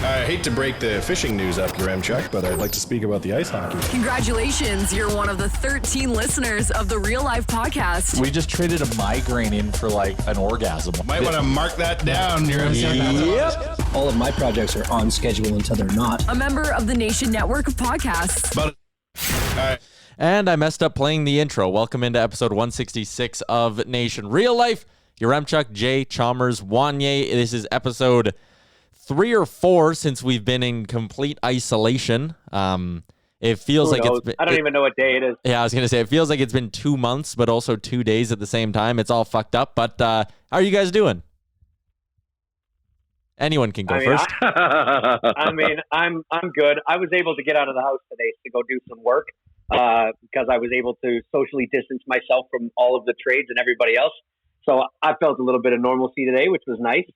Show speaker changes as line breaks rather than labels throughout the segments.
I hate to break the fishing news up, Yaremchuk, but I'd like to speak about the ice hockey.
Congratulations, you're one of the 13 listeners of the Real Life Podcast.
We just traded a migraine in for like an orgasm.
Might want to mark that down, Yaremchuk.
Yep.
All of my projects are on schedule until they're not.
A member of the Nation Network of Podcasts.
And I messed up playing the intro. Welcome into episode 166 of Nation Real Life. Yaremchuk, Jay, Chalmers, Wanye. This is episode 3 or 4 since we've been in complete isolation. It feels like it's been...
I don't even know what day it is.
Yeah, I was going to say, it feels like it's been 2 months, but also 2 days at the same time. It's all fucked up. But how are you guys doing? Anyone can go first.
I'm good. I was able to get out of the house today to go do some work because I was able to socially distance myself from all of the trades and everybody else. So I felt a little bit of normalcy today, which was nice.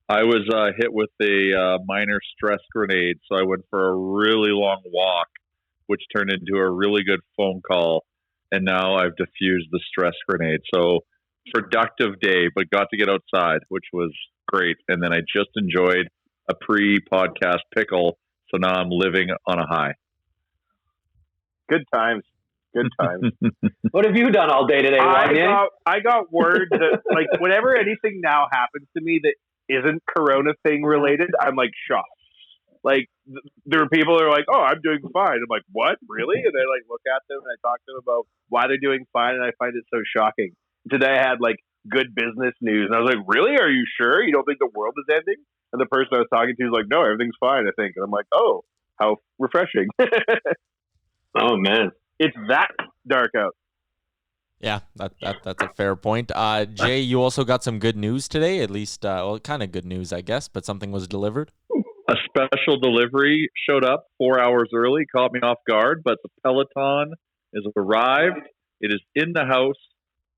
I was hit with a minor stress grenade, so I went for a really long walk, which turned into a really good phone call, and now I've diffused the stress grenade. So productive day, but got to get outside, which was great. And then I just enjoyed a pre-podcast pickle, so now I'm living on a high.
Good times. Good times.
What have you done all day today, Wanye?
I got word that like whenever anything now happens to me that isn't Corona thing related, I'm like shocked. Like there are people that are like, "Oh, I'm doing fine." I'm like, "What? Really?" And I like look at them and I talk to them about why they're doing fine, and I find it so shocking. Today I had like good business news, and I was like, "Really? Are you sure? You don't think the world is ending?" And the person I was talking to was like, "No, everything's fine, I think." And I'm like, "Oh, how refreshing."
Oh man.
It's that dark out.
Yeah, that's a fair point. Jay, you also got some good news today, at least, kind of good news, I guess, but something was delivered.
A special delivery showed up 4 hours early, caught me off guard, but the Peleton has arrived. It is in the house,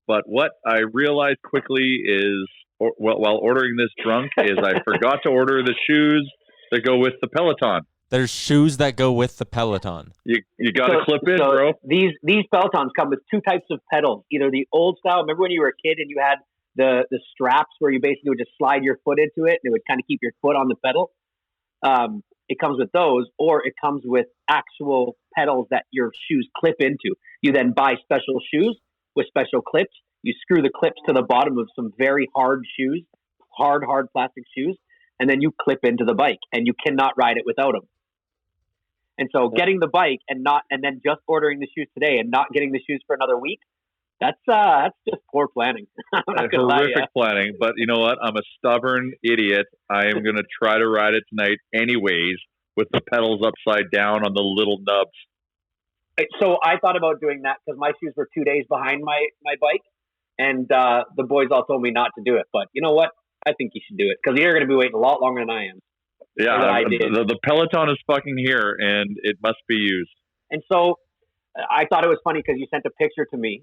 but what I realized quickly is, while ordering this drunk, is I forgot to order the shoes that go with the Peleton.
There's shoes that go with the Peleton.
You got to clip in, bro.
These Pelotons come with 2 types of pedals. Either the old style. Remember when you were a kid and you had the straps where you basically would just slide your foot into it and it would kind of keep your foot on the pedal? It comes with those, or it comes with actual pedals that your shoes clip into. You then buy special shoes with special clips. You screw the clips to the bottom of some very hard shoes, hard plastic shoes, and then you clip into the bike, and you cannot ride it without them. And so getting the bike and then just ordering the shoes today and not getting the shoes for another week, that's just poor planning.
Horrific planning. But you know what? I'm a stubborn idiot. I am going to try to ride it tonight anyways with the pedals upside down on the little nubs.
So I thought about doing that because my shoes were 2 days behind my bike, and the boys all told me not to do it. But you know what? I think you should do it because you're going to be waiting a lot longer than I am.
Yeah, the Peleton is fucking here, and it must be used.
And so I thought it was funny because you sent a picture to me.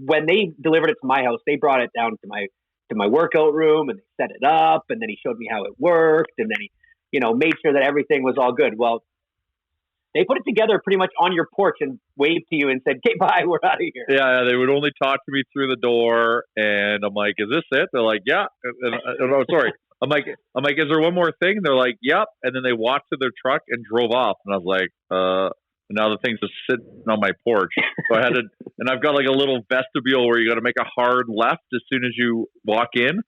When they delivered it to my house, they brought it down to my workout room, and they set it up, and then he showed me how it worked, and then he, made sure that everything was all good. Well, they put it together pretty much on your porch and waved to you and said, "Okay, bye, we're out of here."
Yeah, they would only talk to me through the door, and I'm like, "Is this it?" They're like, "Yeah." Oh, sorry. I'm like, "Is there one more thing?" They're like, "Yep." And then they walked to their truck and drove off, and I was like, now the thing's just sitting on my porch. So I had to, and I've got like a little vestibule where you got to make a hard left as soon as you walk in,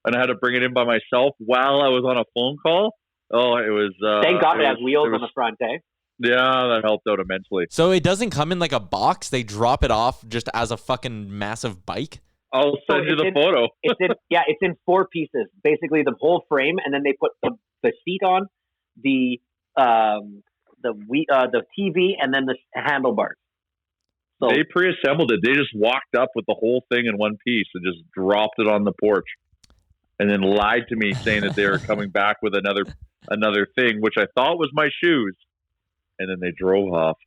and I had to bring it in by myself while I was on a phone call. Oh, it was.
Thank God it has wheels on the front, eh?
Yeah, that helped out immensely.
So it doesn't come in like a box. They drop it off just as a fucking massive bike.
I'll send you the photo.
It's in 4 pieces. Basically, the whole frame, and then they put the seat on, the TV, and then the handlebars. So
they pre-assembled it. They just walked up with the whole thing in one piece and just dropped it on the porch, and then lied to me saying that they were coming back with another thing, which I thought was my shoes, and then they drove off.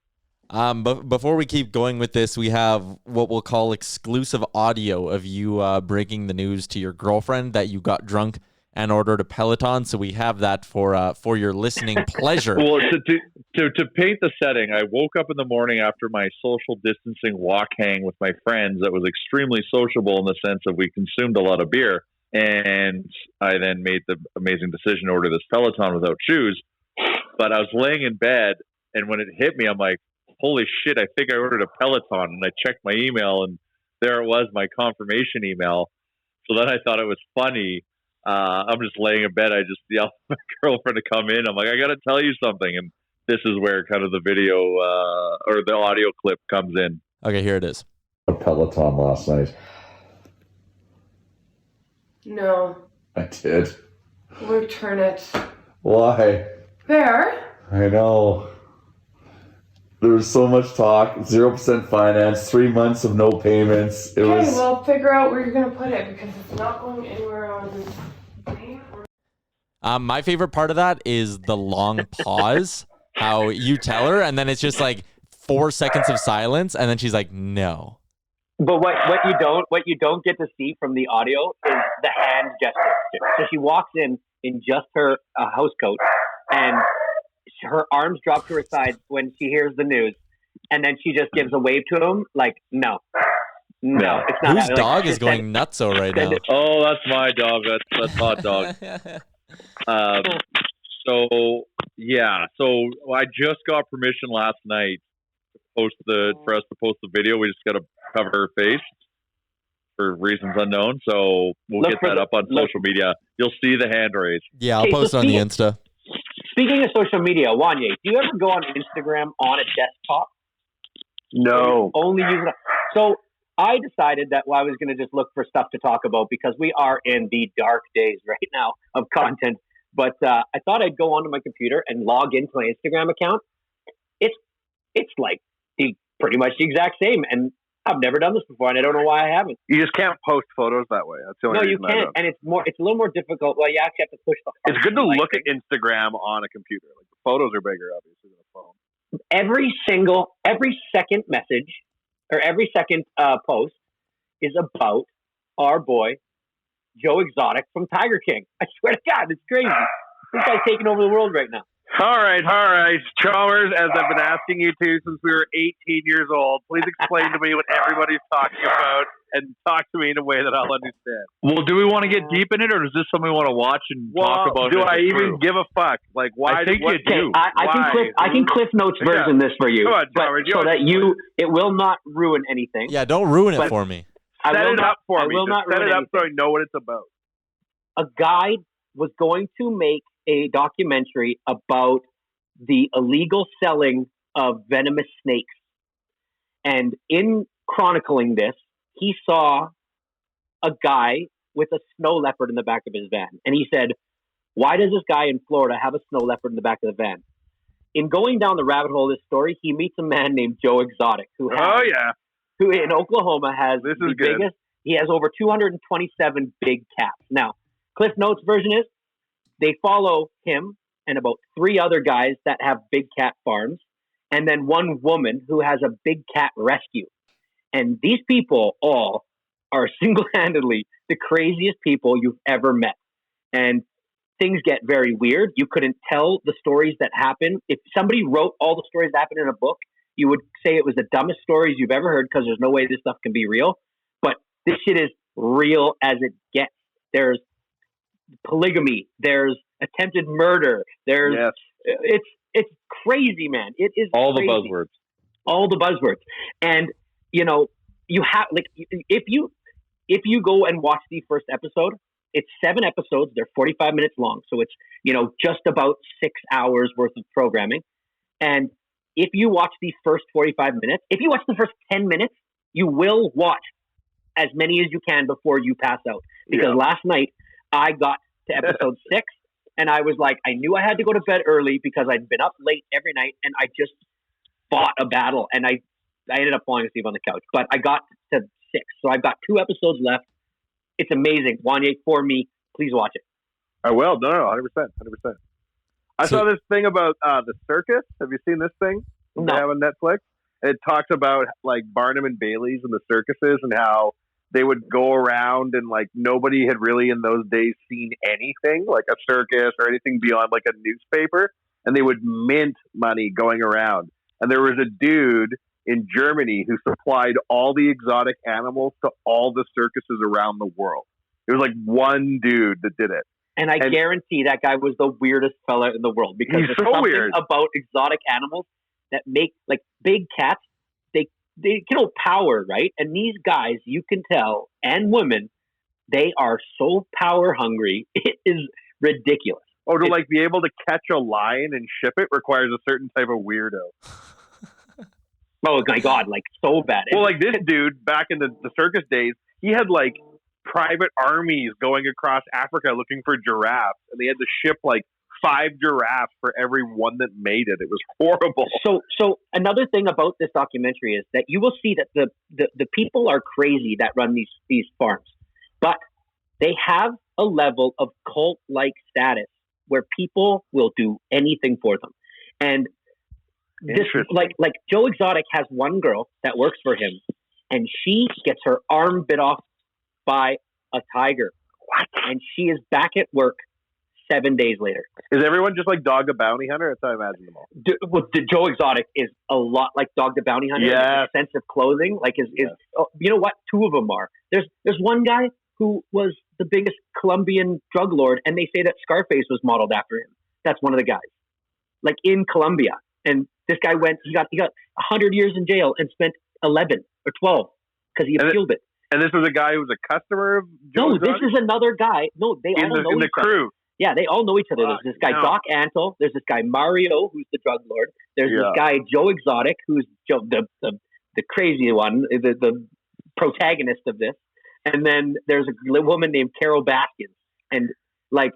But before we keep going with this, we have what we'll call exclusive audio of you breaking the news to your girlfriend that you got drunk and ordered a Peloton. So we have that for your listening pleasure.
Well, to paint the setting, I woke up in the morning after my social distancing walk hang with my friends that was extremely sociable in the sense of we consumed a lot of beer. And I then made the amazing decision to order this Peloton without shoes. But I was laying in bed, and when it hit me, I'm like, holy shit, I think I ordered a Peloton. And I checked my email, and there it was, my confirmation email. So then I thought it was funny. I'm just laying in bed. I just yelled at my girlfriend to come in. I'm like, I got to tell you something. And this is where kind of the video or the audio clip comes in.
Okay, here it is.
A Peloton last night.
No.
I did.
Return it.
Why?
There.
I know. There was so much talk. 0% finance. 3 months of no payments. It
Okay,
was.
well, figure out where you're going to put it because it's not going anywhere on this thing.
My favorite part of that is the long pause. How you tell her, and then it's just like 4 seconds of silence, and then she's like, "No."
But what you don't get to see from the audio is the hand gesture. So she walks in just her house coat, and her arms drop to her side when she hears the news, and then she just gives a wave to him, like, no, it's not.
Whose
like,
dog is going nutso right now?
Oh, that's my dog. That's hot dog. So I just got permission last night for us to post the video. We just got to cover her face for reasons unknown. So we'll get that up on social media. You'll see the hand raise.
Yeah, I'll post it on the Insta.
Speaking of social media, Wanye, do you ever go on Instagram on a desktop?
No.
Only use it. So I decided that I was going to just look for stuff to talk about because we are in the dark days right now of content. But I thought I'd go onto my computer and log into my Instagram account. It's like pretty much the exact same, and I've never done this before, and I don't know why I haven't.
You just can't post photos that way. That's the only
No, you
reason I
can't,
don't.
and it's a little more difficult. Well, you actually have to push the.
It's good to
function,
look at Instagram on a computer. Like the photos are bigger, obviously, than a phone.
Every second message or every second post is about our boy Joe Exotic from Tiger King. I swear to God, it's crazy. This guy's taking over the world right now.
All right. Chalmers, as I've been asking you to since we were 18 years old, please explain to me what everybody's talking about and talk to me in a way that I'll understand.
Well, do we want to get deep in it, or is this something we want to watch and talk about?
Do I even give a fuck? Like, why?
I think you do.
I can Cliff Notes version this for you,
Come on, Chalmers,
so that it will not ruin anything.
Yeah, don't ruin it for me.
Set it up for me. Set it up so I know what it's about.
A guy was going to make a documentary about the illegal selling of venomous snakes. And in chronicling this, he saw a guy with a snow leopard in the back of his van. And he said, why does this guy in Florida have a snow leopard in the back of the van? In going down the rabbit hole of this story, he meets a man named Joe Exotic, who in Oklahoma has biggest. He has over 227 big cats. Now, Cliff Notes version is they follow him and about 3 other guys that have big cat farms, and then one woman who has a big cat rescue. And these people all are single-handedly the craziest people you've ever met. And things get very weird. You couldn't tell the stories that happen. If somebody wrote all the stories that happen in a book, you would say it was the dumbest stories you've ever heard because there's no way this stuff can be real. But this shit is real as it gets. There's polygamy. There's attempted murder. There's it's crazy, man. It is
all
crazy. All the buzzwords. And you have if you go and watch the first episode, it's 7 episodes. They're 45 minutes long, so it's just about 6 hours worth of programming. And if you watch the first 45 minutes, if you watch the first 10 minutes, you will watch as many as you can before you pass out. Because last night I got to episode 6 and I was like, I knew I had to go to bed early because I'd been up late every night and I just fought a battle and I ended up falling asleep on the couch. But I got to 6. So I've got 2 episodes left. It's amazing. Wanye, for me, please watch it.
I will. No, 100%. I saw this thing about the circus. Have you seen this thing?
No.
They have on Netflix? It talks about like Barnum and Bailey's and the circuses and how they would go around and like nobody had really in those days seen anything like a circus or anything beyond like a newspaper, and they would mint money going around. And there was a dude in Germany who supplied all the exotic animals to all the circuses around the world. It was like one dude that did it.
And I guarantee that guy was the weirdest fella in the world because
He's
there's
so
something
weird
about exotic animals that make, like, big cats, they can power, right? And these guys, you can tell, and women, they are so power hungry. It is ridiculous.
Oh, to like be able to catch a lion and ship it requires a certain type of weirdo.
Oh my God, like so bad.
Well, like this dude back in the circus days, he had like private armies going across Africa looking for giraffes, and they had to ship like 5 giraffes for every one that made it. It was horrible.
So another thing about this documentary is that you will see that the people are crazy that run these farms, but they have a level of cult-like status where people will do anything for them. And this, like Joe Exotic has one girl that works for him, and she gets her arm bit off by a tiger. What? And she is back at work 7 days later.
Is everyone just like Dog the Bounty Hunter? That's how I imagine them all.
The Joe Exotic is a lot like Dog the Bounty Hunter.
Yeah.
Sense of clothing, like is you know what? 2 of them are. There's one guy who was the biggest Colombian drug lord, and they say that Scarface was modeled after him. That's one of the guys, like in Colombia. And this guy he got 100 years in jail and spent 11 or 12 because he appealed it.
And this was a guy who was a customer of Joe Exotic?
This is another guy. No, they all know
in the
each other.
crew.
Yeah, they all know each other. There's this guy, Doc Antle. There's this guy, Mario, who's the drug lord. There's this guy, Joe Exotic, who's the crazy one, the protagonist of this. And then there's a woman named Carol Baskins. And, like,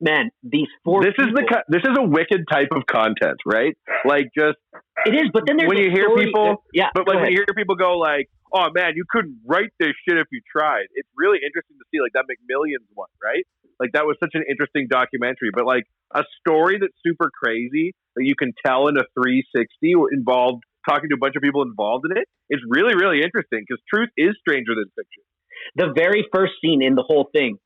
man, these 4
This is a wicked type of content, right? Like, just...
It is, but then there's
when you hear people... But like, when you hear people go, like, oh, man, you couldn't write this shit if you tried. It's really interesting to see, like, that McMillions one, right? Like, that was such an interesting documentary. But, like, a story that's super crazy that you can tell in a 360 involved talking to a bunch of people involved in it is really, really interesting because truth is stranger than fiction.
The very first scene in the whole thing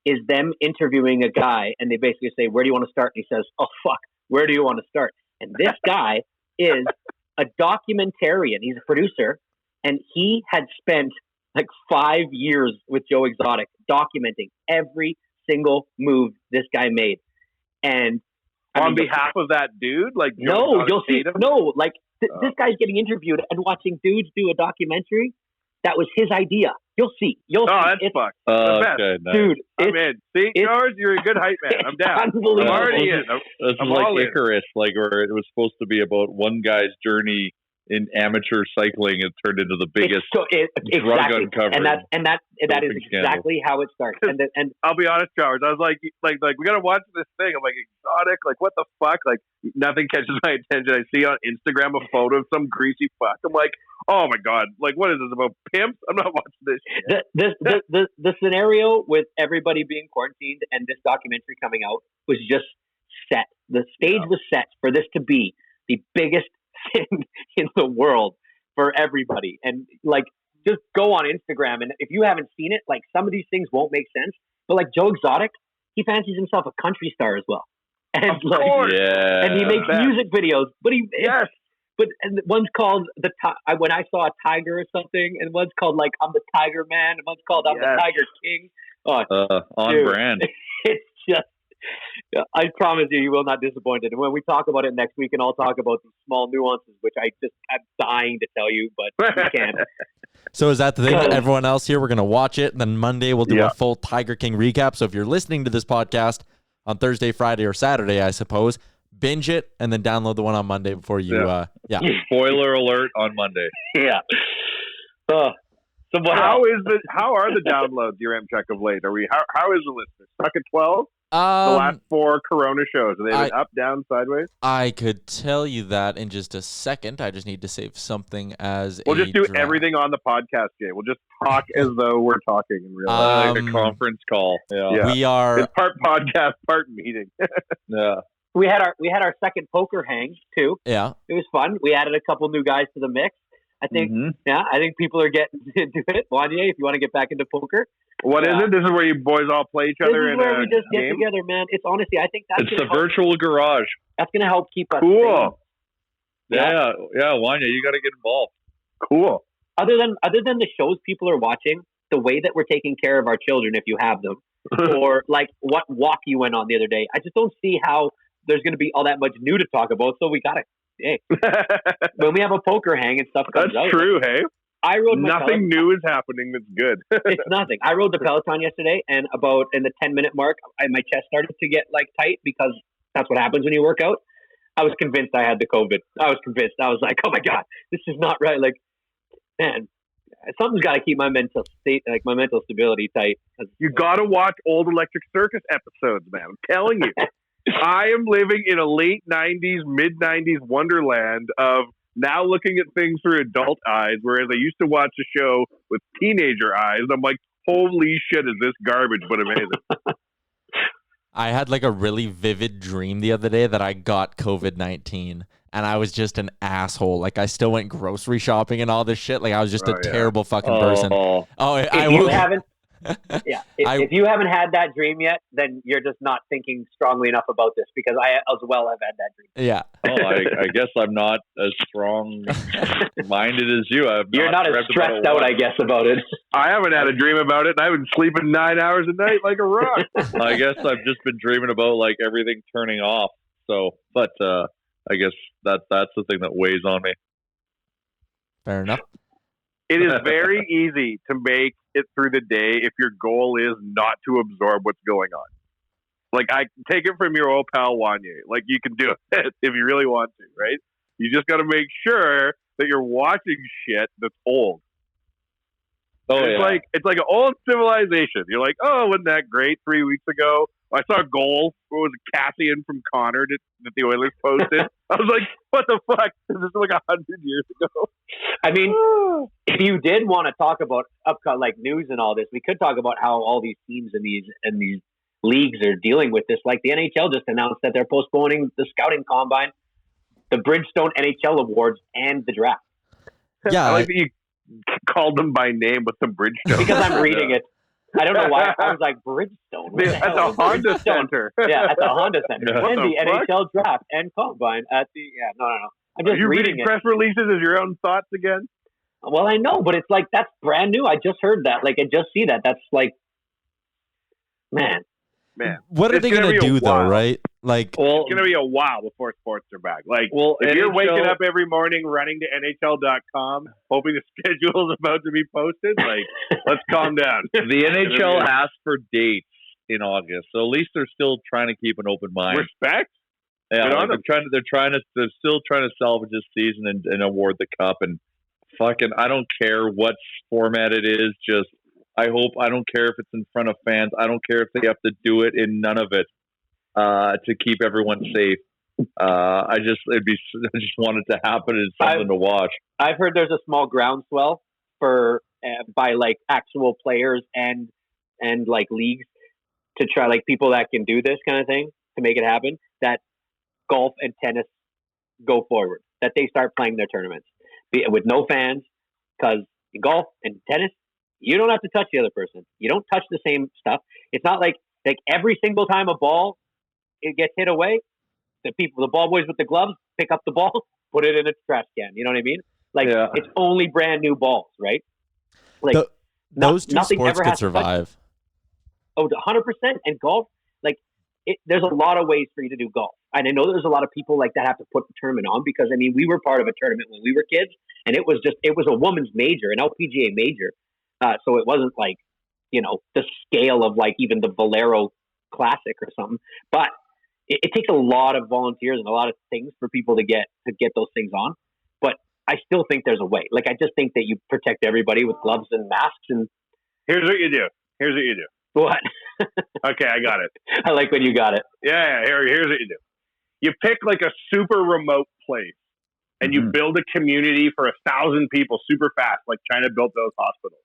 is them interviewing a guy, and they basically say, where do you want to start? And he says, oh, fuck, where do you want to start? And this guy is a documentarian. He's a producer, and he had spent like 5 years with Joe Exotic documenting every single move this guy made. And
on behalf of that dude? Like,
no, you'll see. No, like this guy's getting interviewed and watching dudes do a documentary. That was his idea. You'll see.
Oh, that's fucked.
Okay, nice. Dude,
I'm in. See, George, you're a good hype man. I'm down.
Unbelievable.
I'm already in.
This is like Icarus, like where it was supposed to be about one guy's journey in amateur cycling. It turned into the biggest drug uncovery.
And that is exactly how it starts. And
I'll be honest, Chalmers, I was like we gotta watch this thing. I'm like, Exotic, like what the fuck? Like nothing catches my attention. I see on Instagram a photo of some greasy fuck. I'm like, oh my god, like what is this about pimps? I'm not watching this shit.
The scenario with everybody being quarantined and this documentary coming out was just set. The stage was set for this to be the biggest thing in the world for everybody. And like just go on Instagram, and if you haven't seen it, like some of these things won't make sense. But like Joe Exotic, he fancies himself a country star as well. And and he makes music videos. But and one's called when I saw a tiger or something, and one's called like I'm the Tiger Man, and one's called I'm the Tiger King.
On brand.
It's just, I promise you will not disappoint. And when we talk about it next week, and I'll talk about the small nuances, which I'm dying to tell you, but we can't.
So is that the thing? Everyone else here, we're going to watch it, and then Monday we'll do a full Tiger King recap. So if you're listening to this podcast on Thursday, Friday, or Saturday, I suppose, binge it and then download the one on Monday before you.
Spoiler alert on Monday.
Yeah.
So how are the downloads, Yaremchuk, of late? Are we how is the listener? Stuck at 12? The last 4 Corona shows, are they up, down, sideways?
I could tell you that in just a second. I just need to save something as
we'll just do everything on the podcast, Jay. We'll just talk as though we're talking in real life.
Like a conference call.
Yeah. We are.
It's part podcast, part meeting.
Yeah.
We had our second poker hang too.
Yeah.
It was fun. We added a couple new guys to the mix. I think I think people are getting into it. Wanye, if you want to get back into poker.
What is it? This is where you boys all play each other in a game? This is where we just
get together, man. It's honestly, I think that's
the virtual garage.
That's going to help keep us
cool.
Yeah, Wanya, you got to get involved.
Cool.
Other than the shows people are watching, the way that we're taking care of our children, if you have them, or like what walk you went on the other day. I just don't see how there's going to be all that much new to talk about. So we got to, hey, when we have a poker hang and stuff comes out.
That's true, hey?
I rode
nothing new is happening that's good.
It's nothing. I rode the Peloton yesterday, and about in the 10-minute mark, my chest started to get like tight because that's what happens when you work out. I was convinced I had the COVID. I was convinced. I was like, oh my God, this is not right. Like, man, something's got to keep my mental state, like my mental stability tight.
You got to watch old Electric Circus episodes, man. I'm telling you. I am living in a late 90s, mid 90s wonderland of now looking at things through adult eyes, whereas I used to watch a show with teenager eyes. I'm like, holy shit, is this garbage, but amazing.
I had like a really vivid dream the other day that I got COVID-19 and I was just an asshole. Like I still went grocery shopping and all this shit. Like I was just a terrible fucking person.
If you haven't had that dream yet, then you're just not thinking strongly enough about this, because I as well have had that dream.
Yeah.
I guess I'm not as strong-minded as you.
You're not as stressed out, I guess, about it.
I haven't had a dream about it, and I've been sleeping 9 hours a night like a rock.
I guess I've just been dreaming about like everything turning off. So, but I guess that's the thing that weighs on me.
Fair enough.
It is very easy to make it through the day if your goal is not to absorb what's going on. Like, I take it from your old pal Wanye. Like, you can do it if you really want to, right? You just got to make sure that you're watching shit that's old. It's like an old civilization. You're like, oh, wasn't that great 3 weeks ago? I saw a goal. What was it, Cassian from Connor that the Oilers posted? I was like, what the fuck? This is like 100 years ago.
I mean, if you did want to talk about like news and all this, we could talk about how all these teams and these leagues are dealing with this. Like the NHL just announced that they're postponing the scouting combine, the Bridgestone NHL awards, and the draft.
Yeah,
I like that you called them by name with the Bridgestone.
Because I'm reading it. I don't know why. I was like, Bridgestone?
At the Honda Center.
Yeah, at the Honda Center.
Yeah.
And the NHL draft and combine at the... Yeah, no. I'm just reading it.
Press releases as your own thoughts again?
Well, I know, but it's like, that's brand new. I just heard that. Like, I just see that. That's like... Man.
What are they going to do, though, right? Like,
it's going to be a while before sports are back. Like, if you're waking up every morning running to NHL.com, hoping the schedule is about to be posted, like, let's calm down.
The NHL asked for dates in August, so at least they're still trying to keep an open mind.
Respect.
Yeah, they're still trying to salvage this season and award the cup. And fucking, I don't care what format it is. Just, I don't care if it's in front of fans. I don't care if they have to do it in none of it to keep everyone safe. I just want it to happen. It's something to watch.
I've heard there's a small groundswell for by like actual players and like leagues to try, like people that can do this kind of thing to make it happen, that golf and tennis go forward, that they start playing their tournaments with no fans, because in golf and tennis, you don't have to touch the other person. You don't touch the same stuff. It's not like every single time a ball it gets hit away, the ball boys with the gloves pick up the ball, put it in a trash can. You know what I mean? Like, It's only brand new balls, right? Like
those two sports could survive.
100%. And golf, like, there's a lot of ways for you to do golf. And I know there's a lot of people like that have to put the tournament on, because I mean, we were part of a tournament when we were kids, and it was a women's major, an LPGA major. So it wasn't like, the scale of like even the Valero Classic or something, but it takes a lot of volunteers and a lot of things for people to get those things on. But I still think there's a way. Like, I just think that you protect everybody with gloves and masks. And
here's what you do.
What?
Okay, I got it.
I like when you got it.
Yeah. Here's what you do. You pick like a super remote place, and you build a community for 1,000 people super fast, like China built those hospitals.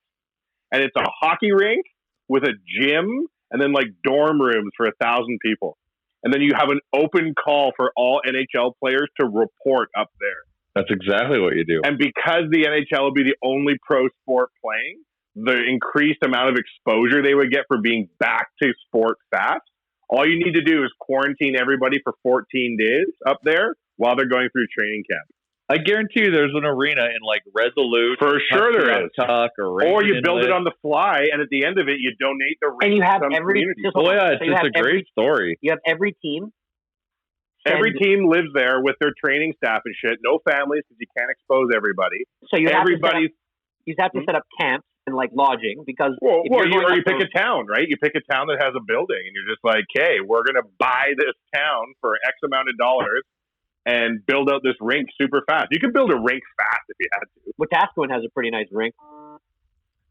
And it's a hockey rink with a gym, and then like dorm rooms for 1,000 people. And then you have an open call for all NHL players to report up there.
That's exactly what you do.
And because the NHL will be the only pro sport playing, the increased amount of exposure they would get for being back to sport fast, all you need to do is quarantine everybody for 14 days up there while they're going through training camp.
I guarantee you there's an arena in like Resolute.
For sure there is. Or you build it on the fly, and at the end of it, you donate the ring
and you have
to some
every.
community.
It's just a great story.
You have every team.
Every team lives there with their training staff and shit. No families because you can't expose everybody.
So you
everybody.
You have to set up camps and like lodging because.
You pick a town, right? You pick a town that has a building, and you're just like, "Hey, we're gonna buy this town for X amount of dollars and build out this rink super fast." You could build a rink fast if you had to.
Wetaskiwin has a pretty nice rink.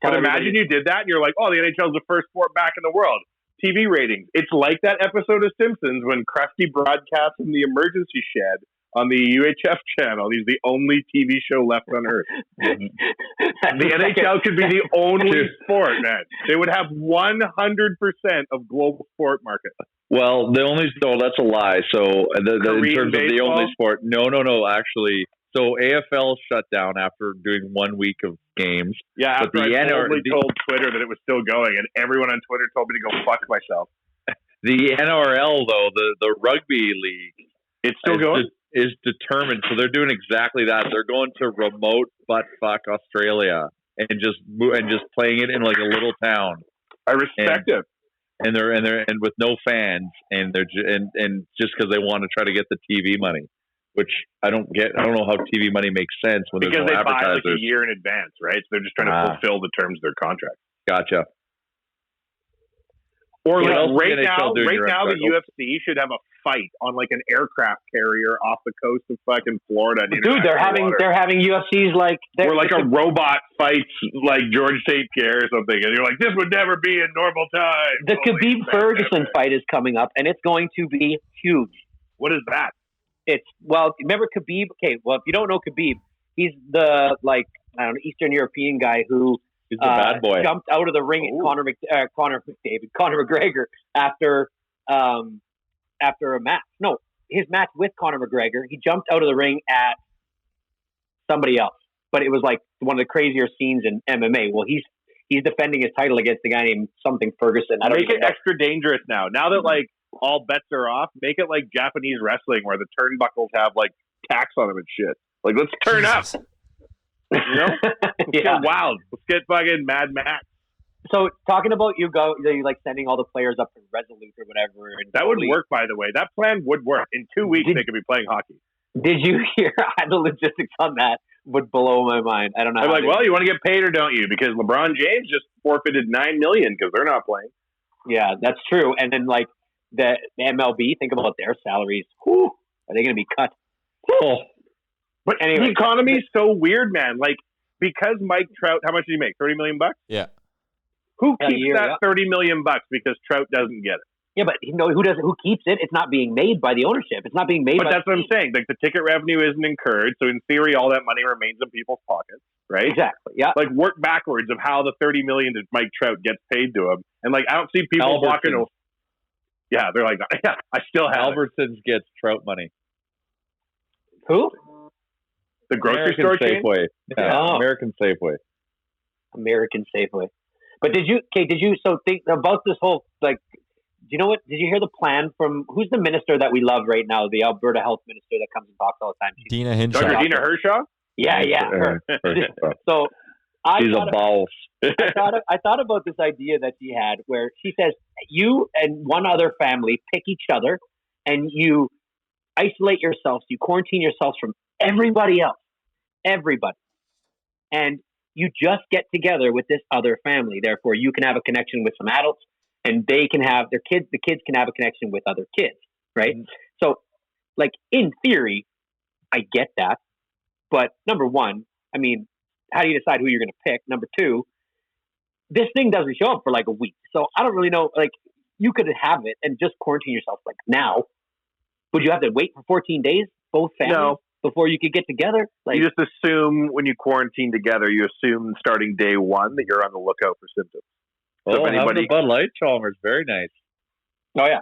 But imagine you did that, and you're like, "Oh, the NHL is the first sport back in the world." TV ratings. It's like that episode of Simpsons when Krusty broadcasts from the emergency shed on the UHF channel. He's the only TV show left on Earth. The NHL could be the only sport, man. They would have 100% of global sport market.
Well, that's a lie. So in terms of the only sport, no, actually. So AFL shut down after doing 1 week of games.
Yeah, after I told Twitter that it was still going, and everyone on Twitter told me to go fuck myself.
The NRL, though, the rugby league,
it's still going.
Is determined. So they're doing exactly that. They're going to remote butt fuck Australia and just playing it in like a little town.
I respect it.
And they're with no fans, and they're just because they want to try to get the TV money. Which I don't get. I don't know how TV money makes sense when there's no advertisers. Because they buy like a
year in advance, right? So they're just trying to fulfill the terms of their contract.
Gotcha.
Or like right now, the UFC should have a fight on like an aircraft carrier off the coast of fucking Florida.
Dude, they're having UFCs like
where like a robot fights like George St. Pierre or something, and you're like, this would never be in normal time.
The Khabib Ferguson fight is coming up, and it's going to be huge.
What is that?
Remember Khabib? Okay, well, if you don't know Khabib, he's the Eastern European guy who
he's the bad boy.
Jumped out of the ring at Conor McGregor after a match. No, his match with Conor McGregor, he jumped out of the ring at somebody else, but it was like one of the crazier scenes in MMA. Well, he's defending his title against the guy named something Ferguson.
I don't make it extra dangerous now. Now that like all bets are off, make it like Japanese wrestling where the turnbuckles have like tacks on them and shit. Like, let's turn up. You know? Let's get wild. Let's get fucking Mad Max.
So talking about you like sending all the players up to Resolute or whatever. And
that would work, by the way. That plan would work. In 2 weeks, they could be playing hockey.
Did you hear the logistics on that? Would blow my mind. I don't know.
I'm like, well, you want to get paid or don't you? Because LeBron James just forfeited $9 million because they're not playing.
Yeah, that's true. And then like the MLB, think about their salaries. Whew, are they going to be cut?
Oh. But anyway, the economy is so weird, man. Like, because Mike Trout, how much did he make? $30 million?
Yeah.
Who keeps that $30 million because Trout doesn't get it?
Yeah, but who keeps it? It's not being made by the ownership. It's not being made.
But that's what I'm saying. Like, the ticket revenue isn't incurred, so in theory, all that money remains in people's pockets, right?
Exactly. Yeah.
Like, work backwards of how the $30 million that Mike Trout gets paid to him, and like I don't see people walking. Yeah, they're like, yeah, I still have
Albertsons gets Trout money.
Who?
The grocery store chain?
Safeway. Yeah, American Safeway.
American Safeway. But did you think about this whole, like, do you know what? Did you hear the plan from, who's the minister that we love right now, the Alberta health minister that comes and talks all the time?
Dina Hinshaw.
Dr. Dina Hirshaw?
Yeah. Her. So
she's a boss.
I thought about this idea that she had where she says, you and one other family pick each other and you isolate yourselves, you quarantine yourselves from everybody else. Everybody. And you just get together with this other family. Therefore, you can have a connection with some adults and they can have their kids. The kids can have a connection with other kids, right? Mm-hmm. So, like, in theory, I get that. But number one, I mean, how do you decide who you're going to pick? Number two, this thing doesn't show up for like a week. So I don't really know. Like, you could have it and just quarantine yourself like now. Would you have to wait for 14 days, both families, before you could get together? Like,
you just assume when you quarantine together, you assume starting day one that you're on the lookout for symptoms.
So having a Bud Light, Chalmers, very nice.
Oh yeah,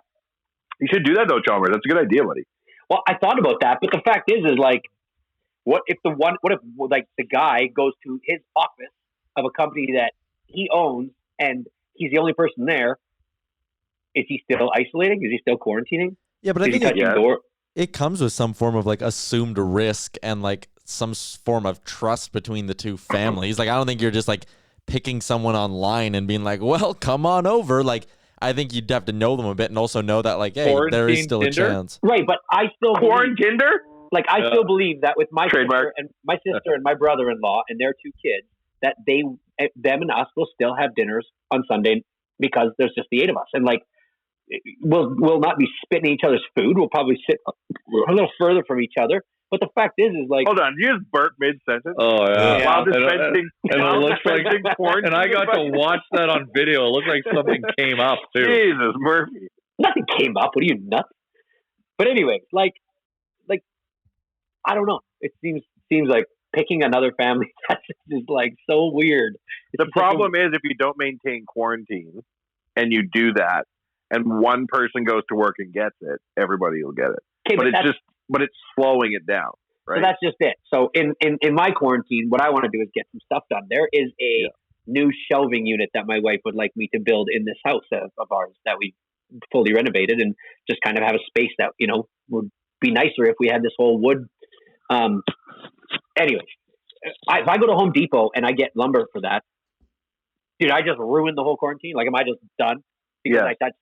you should do that though, Chalmers. That's a good idea, buddy.
Well, I thought about that, but the fact is like, what if the guy goes to his office of a company that he owns and he's the only person there? Is he still isolating? Is he still quarantining?
Yeah, but I think it comes with some form of like assumed risk and like some form of trust between the two families. Like, I don't think you're just like picking someone online and being like, well, come on over. Like, I think you'd have to know them a bit and also know that, like, hey, there is still
Tinder?
a chance.
Right, but I still
Tinder?
Like, I still believe that with my sister and my brother-in-law and their 2 kids, that them and us will still have dinners on Sunday because there's just the 8 of us. And, like, we'll not be spitting each other's food. We'll probably sit a little further from each other. But the fact is like...
Hold on, you just burp mid-sentence?
Oh, yeah.
While dispensing porn.
And I got to watch that on video. It looked like something came up, too.
Jesus, Murphy.
Nothing came up. What are you, nuts? But anyway, like, I don't know. It seems like picking another family that's just like so weird.
The problem is if you don't maintain quarantine and you do that and one person goes to work and gets it, everybody will get it.
Okay,
but it's slowing it down, right?
So that's just it. So in my quarantine, what I want to do is get some stuff done. There is a new shelving unit that my wife would like me to build in this house of ours that we fully renovated, and just kind of have a space that, you know, would be nicer if we had this whole wood. Anyways, if I go to Home Depot and I get lumber for that, dude, I just ruined the whole quarantine. Like, am I just done? Because like that's,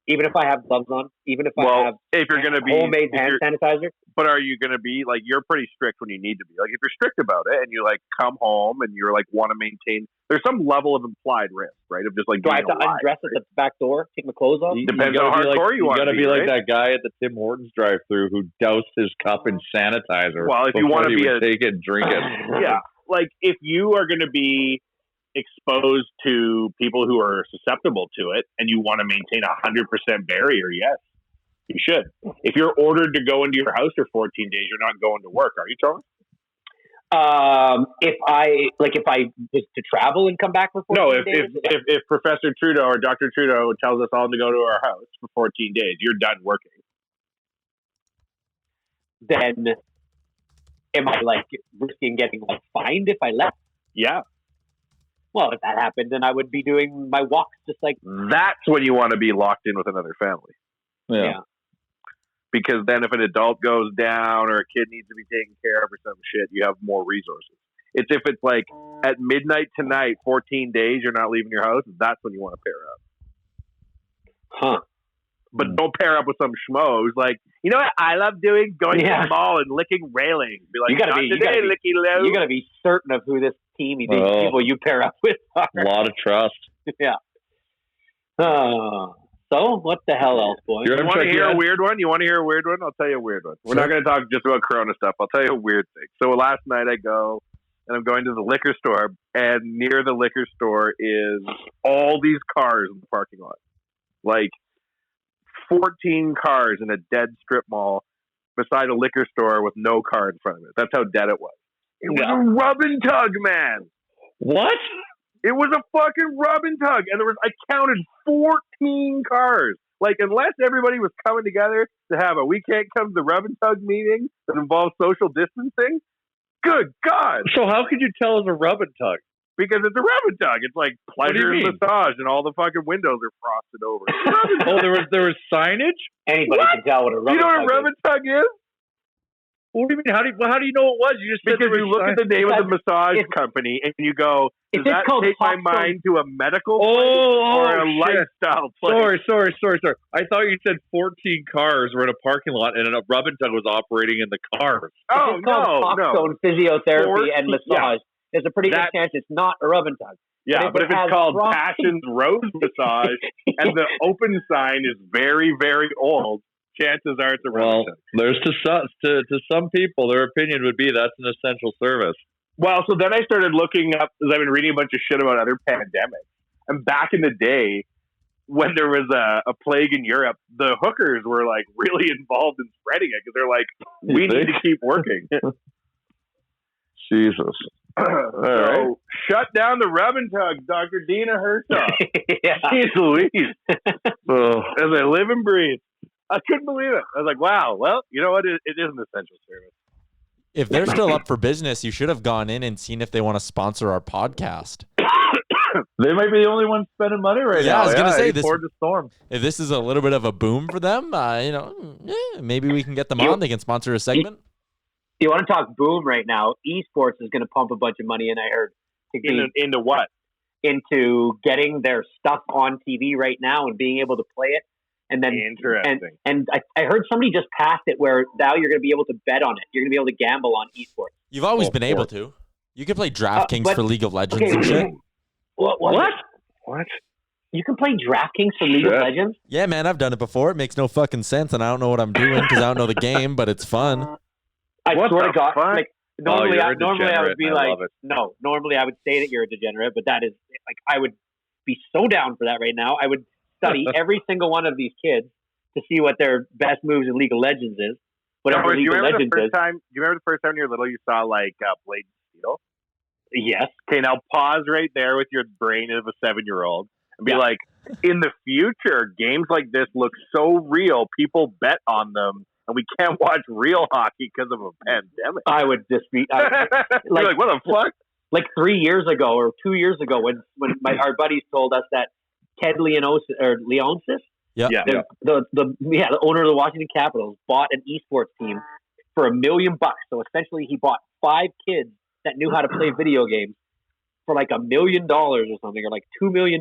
even if I have gloves on, even if I have
if you're going to be
homemade hand sanitizer.
But are you going to be like, you're pretty strict when you need to be. Like, if you're strict about it and you like come home and you're like want to maintain, there's some level of implied risk, right? Of just like,
do I have to undress at the back door, take my clothes off?
Depends on how hardcore you want to be.
You got to be like
right?
that guy at the Tim Hortons drive-thru who doused his cup in sanitizer.
Well, if you want to be
take it, drink it.
Yeah, like if you are going to be exposed to people who are susceptible to it and you want to maintain 100% barrier, yes, you should. If you're ordered to go into your house for 14 days, you're not going to work, are you, Charles?
If I was to travel and come back for 14 days?
If Professor Trudeau or Dr. Trudeau tells us all to go to our house for 14 days, you're done working.
Then am I like risking getting like fined if I left?
Yeah.
Well, if that happened, then I would be doing my walks just like...
That's when you want to be locked in with another family.
Yeah.
Because then if an adult goes down or a kid needs to be taken care of or some shit, you have more resources. It's if it's like at midnight tonight, 14 days, you're not leaving your house, that's when you want to pair up.
Huh.
But don't pair up with some schmo who's like, you know what I love doing? Going to the mall and licking railings. Be like,
you gotta be certain of who this team, these people you pair up with are.
A lot of trust.
Yeah. So what the hell else, boys?
You want to hear a weird one? I'll tell you a weird one. We're not going to talk just about Corona stuff. I'll tell you a weird thing. So last night I go and I'm going to the liquor store, and near the liquor store is all these cars in the parking lot. Like 14 cars in a dead strip mall beside a liquor store with no car in front of it. That's how dead it was. It was a rub and tug, man.
What?
It was a fucking rub and tug. And I counted 14 cars. Like, unless everybody was coming together to have a we can't come to the rub and tug meeting that involves social distancing, good God.
So how could you tell it's a rub and tug?
Because it's a rub and tug. It's like pleasure and massage, and all the fucking windows are frosted over.
There was signage?
Anybody can tell what a rub and tug is.
You know what a rub and tug is?
What do you mean? How do you know it was? You just said
because you look at the name of the massage company and you go, does that take my mind to a medical or a lifestyle place?
Sorry. I thought you said 14 cars were in a parking lot and a rub and tug was operating in the cars.
Oh, it's called Talkstone Physiotherapy and Massage. There's a pretty good chance it's not a rub and tug.
Yeah, but if it's called Passion's Rose Massage and the open sign is very, very old, chances are it's a rub and tug.
There's to some people, their opinion would be that's an essential service.
Well, so then I started looking up, because I've been reading a bunch of shit about other pandemics. And back in the day, when there was a plague in Europe, the hookers were like really involved in spreading it because they're like, we need to keep working.
Jesus.
So shut down the rub and tug, Dr. Dina Herzog. Jeez Louise. As I live and breathe. I couldn't believe it. I was like, wow, well, you know what? It is an essential service.
If they're still up for business, you should have gone in and seen if they want to sponsor our podcast.
They might be the only ones spending money right now.
I was going to say,
the storm.
If this is a little bit of a boom for them, maybe we can get them on. They can sponsor a segment.
You want to talk boom right now? Esports is going to pump a bunch of money in. I heard
Into what?
Into getting their stuff on TV right now and being able to play it. And then,
Interesting.
And I heard somebody just passed it where now you're going to be able to bet on it. You're going to be able to gamble on esports.
You've always been able to. You can play DraftKings for League of Legends and shit.
What?
You can play DraftKings for League of Legends?
Yeah, man, I've done it before. It makes no fucking sense, and I don't know what I'm doing because I don't know the game, but it's fun.
I swear to God.
Fuck?
Like, normally I would be normally I would say that you're a degenerate, but that is, like, I would be so down for that right now. I would study every single one of these kids to see what their best moves in League of Legends is. Whatever League of Legends is.
Do you remember the first time when you were little you saw, like, Blade and Steel?
Yes.
Okay, now pause right there with your brain of a 7-year-old and be like, in the future, games like this look so real, people bet on them, and we can't watch real hockey because of a pandemic.
I would just be...
like, what the fuck?
Like 3 years ago or 2 years ago when our buddies told us that Ted Leonsis, the owner of the Washington Capitals, bought an esports team for $1 million. So essentially he bought 5 kids that knew how to play video games for like $1 million or something, or like $2 million.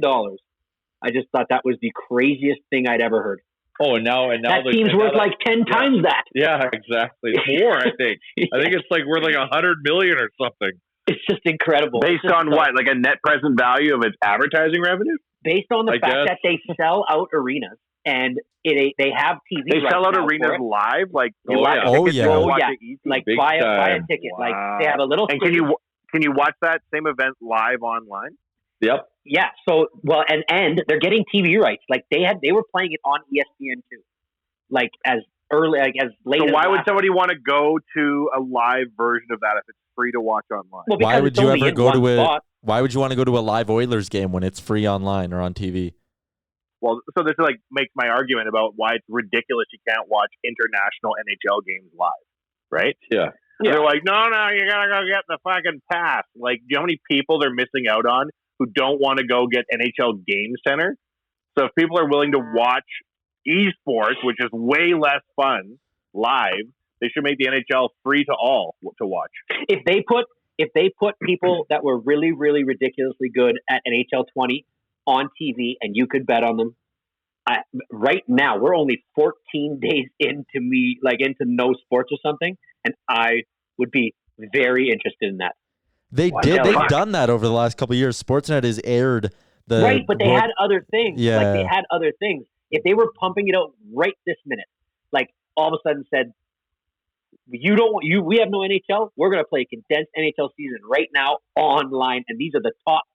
I just thought that was the craziest thing I'd ever heard.
Oh, and now
that team's worth like 10 times that.
Yeah, exactly. More, I think. I think it's like worth like $100 million or something.
It's just incredible.
Based on what? Like a net present value of its advertising revenue?
Based on the fact that they sell out arenas and they have TV.
They sell out arenas live, like
buy a ticket.
Wow.
Like they have a little.
And can you watch that same event live online?
Yep.
Yeah. So and they're getting TV rights. Like they were playing it on ESPN too. Like as early, like as late.
So why would somebody want to go to a live version of that if it's free to watch online?
Well,
why would you ever go to it? Why would you want to go to a live Oilers game when it's free online or on TV?
Well, so this like makes my argument about why it's ridiculous you can't watch international NHL games live, right?
Yeah.
They're like, no, you gotta go get the fucking pass. Like, do you know how many people they're missing out on who don't want to go get NHL Game Center? So if people are willing to watch esports, which is way less fun, live, they should make the NHL free to all to watch.
If they put people that were really, really ridiculously good at NHL 20 on TV and you could bet on them, right now we're only 14 days into no sports or something, and I would be very interested in that.
They've done that over the last couple of years. Sportsnet has aired
right, but they had other things.
Yeah.
Like they had other things. If they were pumping it out right this minute, like all of a sudden said, we have no NHL. We're going to play a condensed NHL season right now online, and these are the top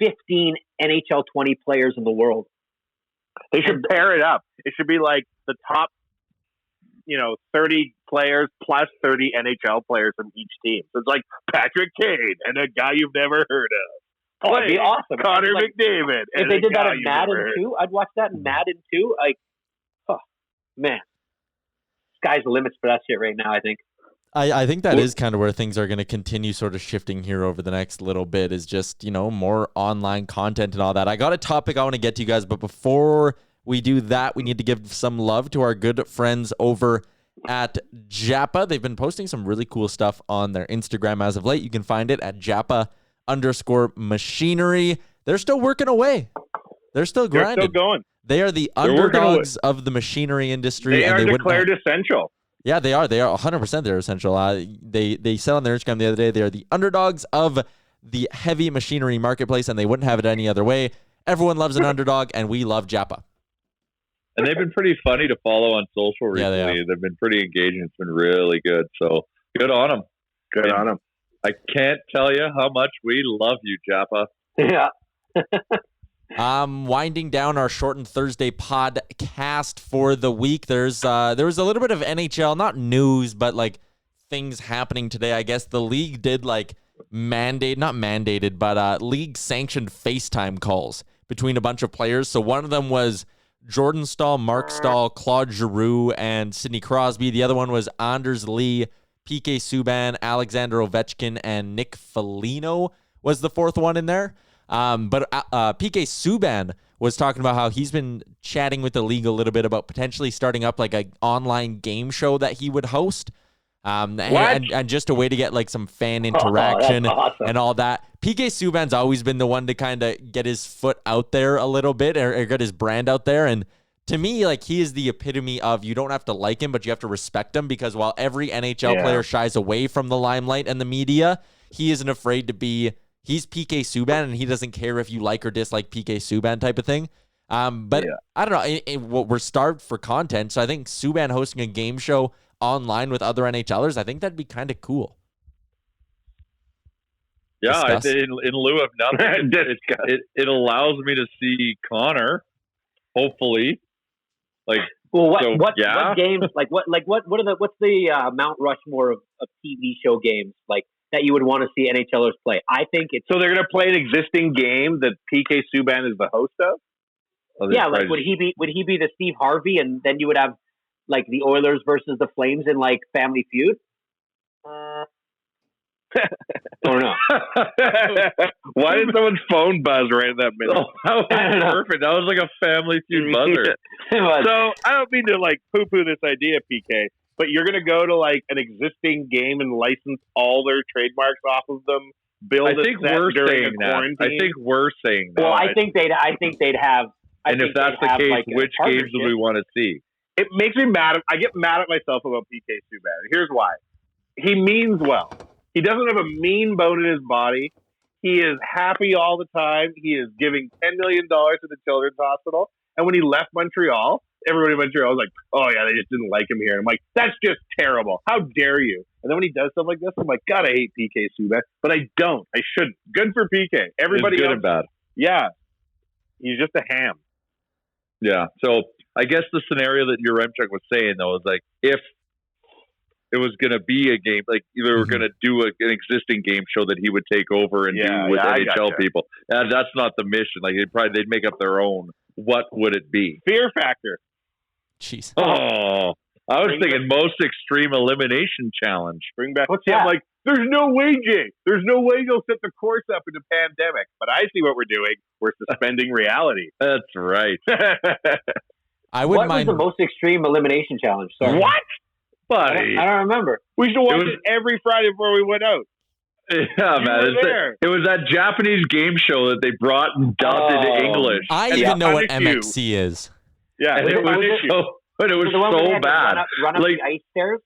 15 NHL 20 players in the world.
They should pair it up. It should be like the top, 30 players plus 30 NHL players from each team. So it's like Patrick Kane and a guy you've never heard of.
Oh, that'd be awesome.
Connor McDavid.
If they did that in Madden too, I'd watch that in Madden too. Like, oh, man. Sky's the limits for that shit right now, I think.
I think that is kind of where things are going to continue sort of shifting here over the next little bit, is just, more online content and all that. I got a topic I want to get to, you guys, but before we do that, we need to give some love to our good friends over at Japa. They've been posting some really cool stuff on their Instagram as of late. You can find it at Japa_machinery. They're still working away. They're still grinding.
They're still going.
They are the underdogs of the machinery industry.
They are declared essential.
Yeah, they are. They are 100%. They're essential. They said on their Instagram the other day, they are the underdogs of the heavy machinery marketplace, and they wouldn't have it any other way. Everyone loves an underdog, and we love Japa.
And they've been pretty funny to follow on social recently.
Yeah,
they've been pretty engaging. It's been really good. So good on them.
Good on them.
I can't tell you how much we love you, Japa.
Yeah.
Winding down our shortened Thursday podcast for the week. There was a little bit of NHL, not news, but like things happening today. I guess the league did like league sanctioned FaceTime calls between a bunch of players. So one of them was Jordan Stahl, Mark Stahl, Claude Giroux, and Sidney Crosby. The other one was Anders Lee, PK Subban, Alexander Ovechkin, and Nick Foligno was the fourth one in there. But PK Subban was talking about how he's been chatting with the league a little bit about potentially starting up like an online game show that he would host. and just a way to get like some fan interaction
awesome.
and all that. PK Subban's always been the one to kind of get his foot out there a little bit or get his brand out there. And to me, like, he is the epitome of, you don't have to like him, but you have to respect him, because while every NHL player shies away from the limelight and the media, he isn't afraid to be, he's PK Subban, and he doesn't care if you like or dislike PK Subban type of thing. But I don't know, we're starved for content. So I think Subban hosting a game show online with other NHLers, I think that'd be kind of cool.
Yeah, in lieu of nothing, it allows me to see Connor, hopefully. Like,
well, what games, what's the Mount Rushmore of TV show games like that you would want to see NHLers play? I think it's
so they're going to play an existing game that PK Subban is the host of.
Yeah, like would he be the Steve Harvey, and then you would have like the Oilers versus the Flames in like Family Feud? I don't know.
Why did someone's phone buzz right in that minute?
That was perfect. That was like a Family Feud buzzer.
So I don't mean to like poo-poo this idea, PK, but you're going to go to like an existing game and license all their trademarks off of them.
I think we're saying that.
Well, I think they'd have.
And if that's the case, like, which games do we want to see?
It makes me mad. I get mad at myself about PK Subban. Here's why. He means well. He doesn't have a mean bone in his body. He is happy all the time. He is giving $10 million to the Children's Hospital. And when he left Montreal, everybody in Montreal was like, oh, yeah, they just didn't like him here. And I'm like, that's just terrible. How dare you? And then when he does stuff like this, I'm like, God, I hate PK Subban. But I don't. I shouldn't. Good for PK. Everybody
good
else,
and bad.
Yeah. He's just a ham.
Yeah. So I guess the scenario that Yaremchuk was saying, though, is like, if it was going to be a game, like they were going to do an existing game show that he would take over and do with NHL people. And that's not the mission. Like they'd make up their own. What would it be?
Fear Factor.
Jeez.
Oh, I was thinking most extreme elimination challenge.
Bring back. What's that? I'm like, there's no way, Jay. There's no way you'll set the course up in a pandemic. But I see what we're doing. We're suspending reality.
That's right.
What was the most extreme elimination challenge? Sorry.
What?
Buddy. I don't remember.
We used to watch it every Friday before we went out.
Yeah, man. It was that Japanese game show that they brought and dubbed into English.
I even know what MXC is.
Yeah,
and it was so bad.
Run up the ice stairs?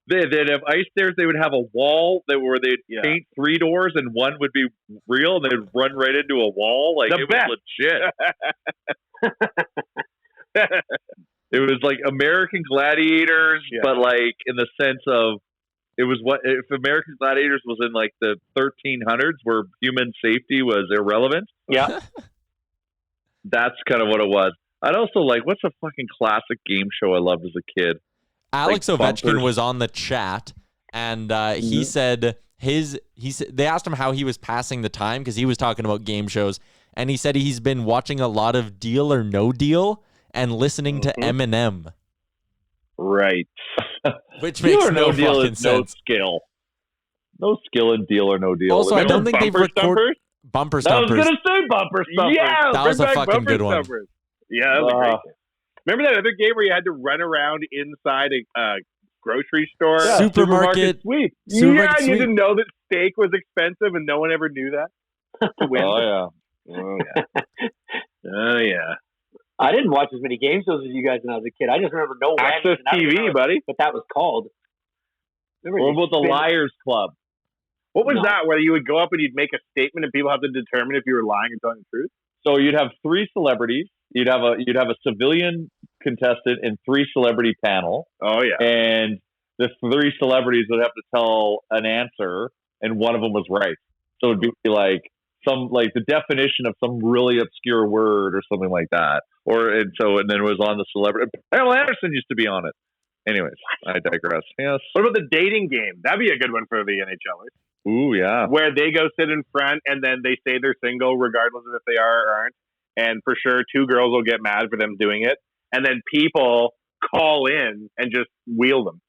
They'd have ice stairs. They would have a wall where they'd paint 3 doors and one would be real, and they'd run right into a wall. Like, it was legit. It was like American Gladiators, but like in the sense of it was what if American Gladiators was in like the 1300s where human safety was irrelevant.
Yeah.
That's kind of what it was. I'd also like, what's a fucking classic game show I loved as a kid?
Alex Ovechkin was on the chat, and he said they asked him how he was passing the time because he was talking about game shows, and he said he's been watching a lot of Deal or No Deal and listening to Eminem.
Right.
Which makes no fucking sense.
No skill. No skill in Deal or No Deal.
Also, I don't think they've recorded Bumper Stumpers.
I was going to say Bumper Stumpers. Yeah,
that was a fucking good one.
Yeah, that was a great game. Remember that other game where you had to run around inside a grocery store?
Yeah. Supermarket
sweep.
You
didn't know that steak was expensive and no one ever knew that? To win.
Oh, yeah.
Oh, yeah.
I didn't watch as many game shows as you guys when I was a kid. I just remember no
Access TV, buddy.
What that was called.
What about the Liars Club?
What was that? Where you would go up and you'd make a statement and people have to determine if you were lying or telling the truth?
So you'd have 3 celebrities. You'd have a civilian contestant and 3 celebrity panel.
Oh yeah.
And the 3 celebrities would have to tell an answer, and one of them was right. So it'd be like the definition of some really obscure word or something like that. And then it was on the celebrity. Pamela Anderson used to be on it. Anyways, I digress. Yes.
What about the dating game? That'd be a good one for the NHLers.
Ooh, yeah.
Where they go sit in front and then they say they're single regardless of if they are or aren't. And for sure, 2 girls will get mad for them doing it. And then people call in and just wheel them.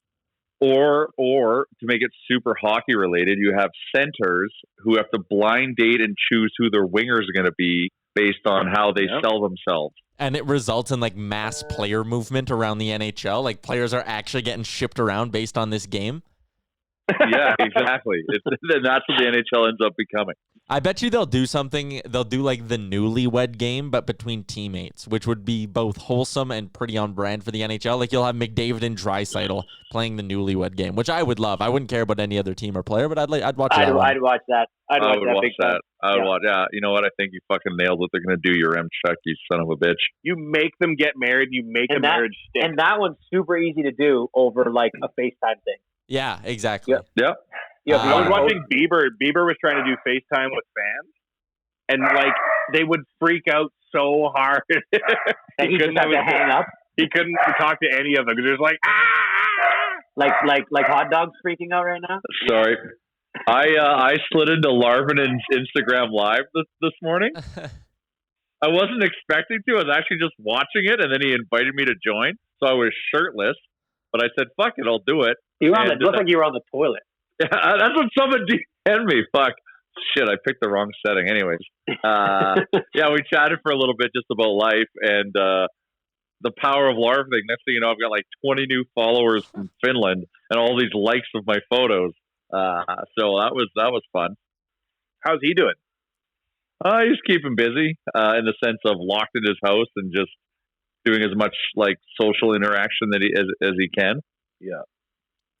Or to make it super hockey related, you have centers who have to blind date and choose who their wingers are going to be based on how they sell themselves.
And it results in like mass player movement around the NHL. Like players are actually getting shipped around based on this game.
Yeah, exactly. Then that's what the NHL ends up becoming.
I bet you they'll do something. They'll do like the newlywed game, but between teammates, which would be both wholesome and pretty on brand for the NHL. Like you'll have McDavid and Draisaitl playing the newlywed game, which I would love. I wouldn't care about any other team or player, but I'd watch that.
I'd watch that. I would watch that.
I would watch. Yeah, you know what? I think you fucking nailed what they're gonna do. Yaremchuk, you son of a bitch.
You make them get married. You make a marriage stick.
And that one's super easy to do over like a FaceTime thing.
Yeah, exactly.
Yep.
I was watching Bieber. Bieber was trying to do FaceTime with fans, and like they would freak out so hard.
He couldn't have to hang up.
He couldn't talk to any of them because there's like
like hot dogs freaking out right now.
Sorry, I slid into Larvinen's Instagram Live this morning. I wasn't expecting to. I was actually just watching it, and then he invited me to join. So I was shirtless, but I said, "Fuck it, I'll do it."
You looked like you were on the toilet.
Yeah, that's what someone DM'd me. Fuck. Shit, I picked the wrong setting. Anyways. Yeah, we chatted for a little bit just about life and the power of Larving. Next thing you know, I've got like 20 new followers from Finland and all these likes of my photos. So that was fun.
How's he doing?
He's keeping busy in the sense of locked in his house and just doing as much like social interaction that as he can.
Yeah.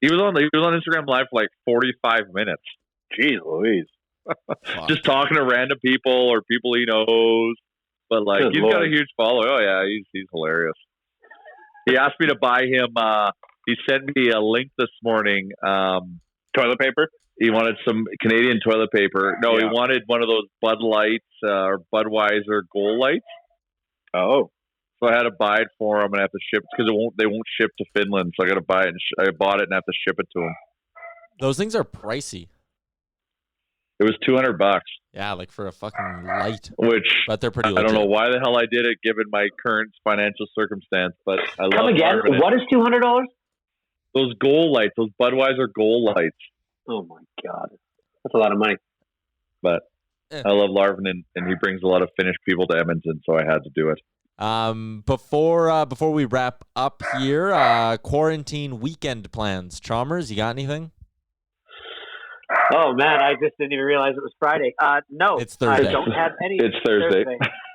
He was on Instagram Live for like 45 minutes.
Jeez Louise.
Just talking to random people or people he knows. But like he's got a huge following. Oh yeah, he's hilarious. He asked me to buy him he sent me a link this morning.
Toilet paper?
He wanted some Canadian toilet paper. No, He wanted one of those Bud Lights or Budweiser Gold Lights.
Oh.
So I had to buy it for him and have to ship because they won't ship to Finland. So I got to buy it. And I bought it and have to ship it to him.
Those things are pricey.
It was $200.
Yeah, like for a fucking light.
But
they're pretty.
I don't know why the hell I did it given my current financial circumstance. But I love.
Come again? What is $200?
Those Gold Lights, those Budweiser Gold Lights.
Oh my god, that's a lot of money.
But I love Larvin and he brings a lot of Finnish people to Edmonton, so I had to do it.
Before we wrap up here, quarantine weekend plans. Chalmers, you got anything?
Oh man, I just didn't even realize it was Friday. No,
it's Thursday.
I don't have any.
It's Thursday.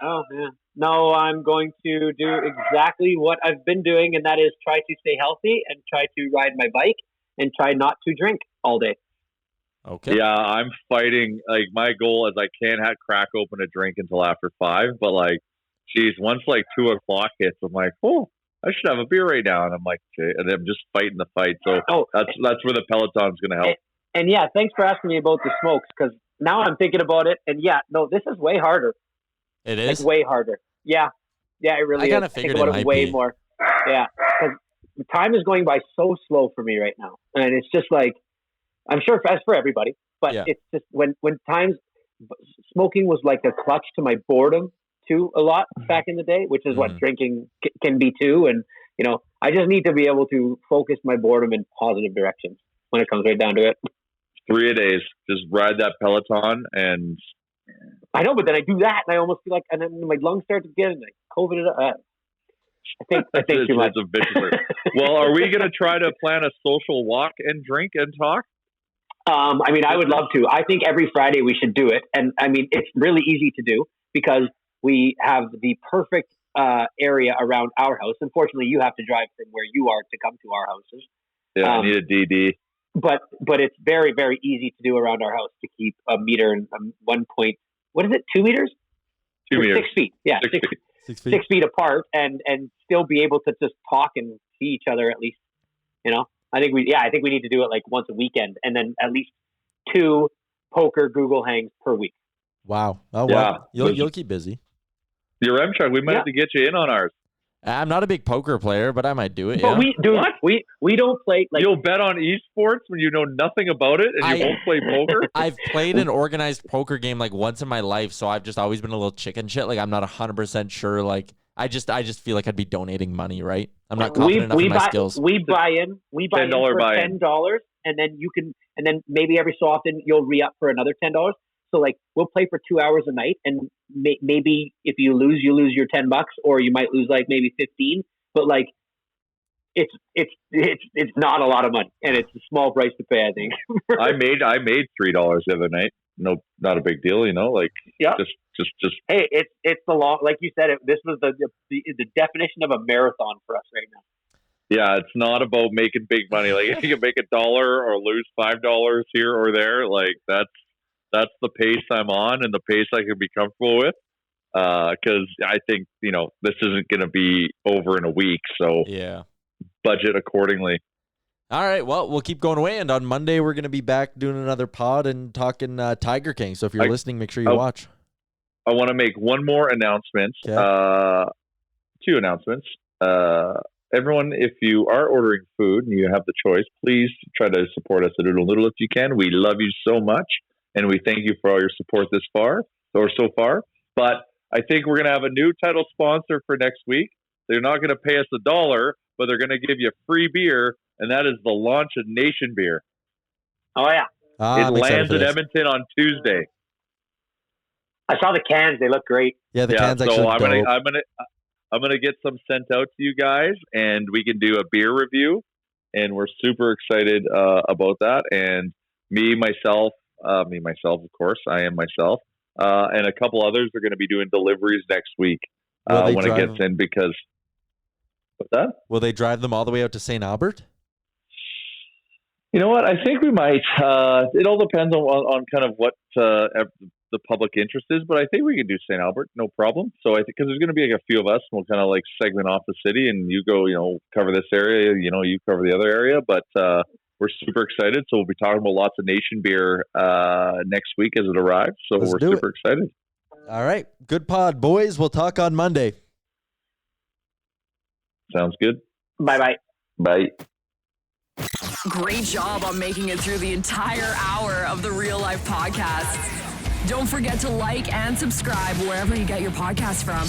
Oh man, no, I'm going to do exactly what I've been doing, and that is try to stay healthy and try to ride my bike and try not to drink all day.
Okay.
Yeah, I'm fighting. Like my goal is I can't crack open a drink until after 5. But like, geez, once like 2 o'clock hits, I'm like, oh, I should have a beer right now. And I'm like, okay, and I'm just fighting the fight. So that's where the Peleton's going to help.
And yeah, thanks for asking me about the smokes because now I'm thinking about it. And yeah, no, this is way harder.
It is
like, way harder. Yeah, it really is. I
figured
think about it way more. Yeah, because time is going by so slow for me right now, and it's just like I'm sure as for everybody, but it's just when times smoking was like a clutch to my boredom too a lot back in the day, which is what drinking can be too. And you know, I just need to be able to focus my boredom in positive directions when it comes right down to it.
3 a days, just ride that Peloton, and
I know, but then I do that, and I almost feel like, and then my lungs start to get in, like COVID it up. I think too much.
Well, are we going to try to plan a social walk and drink and talk?
I mean, I would love to. I think every Friday we should do it, and I mean, it's really easy to do because we have the perfect area around our house. Unfortunately, you have to drive from where you are to come to our houses.
Yeah, I need a DD.
But it's very, very easy to do around our house to keep a meter and 1 point. What is it? 2 meters?
2 meters.
6 feet. Yeah, 6 feet. 6 feet apart, and still be able to just talk and see each other at least. You know, I think we need to do it like once a weekend, and then at least 2 poker Google hangs per week.
Wow. Oh well, you'll keep busy.
Yaremchuk, we might have to get you in on ours.
I'm not a big poker player, but I might do it.
But we don't play like
you'll bet on esports when you know nothing about it and you won't play poker.
I've played an organized poker game like once in my life, so I've just always been a little chicken shit. Like I'm not 100% sure. Like I just feel like I'd be donating money, right? I'm not confident enough in my skills.
We buy in for $10, and then maybe every so often you'll re-up for another $10. So like we'll play for 2 hours a night, and maybe if you lose your $10, or you might lose like maybe 15. But like it's not a lot of money, and it's a small price to pay, I think.
I made $3 the other night. No, not a big deal, like just
hey, it's the long, like you said, this was the definition of a marathon for us right now.
Yeah, it's not about making big money. Like if you can make $1 or lose $5 here or there, like that's the pace I'm on and the pace I can be comfortable with. Because I think this isn't going to be over in a week, so
yeah,
budget accordingly.
All right, well, we'll keep going away, and on Monday we're going to be back doing another pod and talking Tiger King. So if you're listening, make sure you watch.
I want to make one more announcement.
Okay.
2 announcements. Everyone, if you are ordering food and you have the choice, please try to support us a little if you can. We love you so much, and we thank you for all your support so far. But I think we're going to have a new title sponsor for next week. They're not going to pay us $1, but they're going to give you free beer, and that is the launch of Nation Beer.
Oh yeah,
it lands at Edmonton on Tuesday.
I saw the cans; they look great.
Yeah, the cans actually.
So I'm gonna get some sent out to you guys, and we can do a beer review. And we're super excited about that. And me myself, of course, I am myself. And a couple others are going to be doing deliveries next week when it gets in because what's that?
Will they drive them all the way out to St. Albert?
You know what? I think we might. It all depends on kind of what the public interest is, but I think we can do St. Albert, no problem. So I think because there's going to be like a few of us, and we'll kind of like segment off the city, and you go, cover this area, you cover the other area, but. We're super excited, so we'll be talking about lots of Nation Beer next week as it arrives. So we're super excited.
All right. Good pod, boys. We'll talk on Monday.
Sounds good.
Bye-bye.
Bye.
Great job on making it through the entire hour of the Real Life Podcast. Don't forget to like and subscribe wherever you get your podcast from.